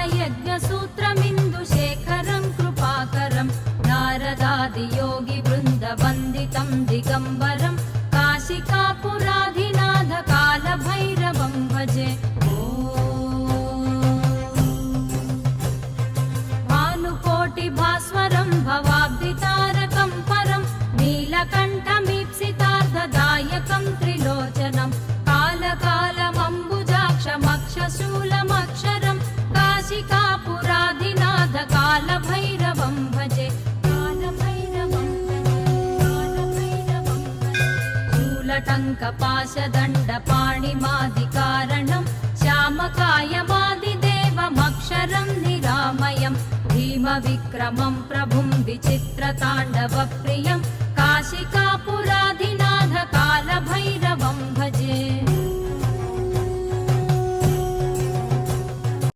बालयज्ञसूत्रमिन्दुशेखरं कृपाकरं नारदादियोगिवृन्दवन्दितं दिगम्बरं काशिकापुराधिनाथ कालभैरवं भजे। भानुकोटिभास्वरं भवाब्धितारकं परं नीलकण्ठमीप्सितार्थदायकं त्रिलोचनं कालकालमम्बुजाक्षमक्षशूलमक्षरं काशिकापुराधिनाथ कालभैरवं भजे। शूलटङ्कपाशदण्डपाणिमादिकारणं श्यामकायमादिदेवमक्षरं निरामयं भीमविक्रमं प्रभुं विचित्रताण्डवप्रियं काशिकापुराधिनाथ कालभैरवं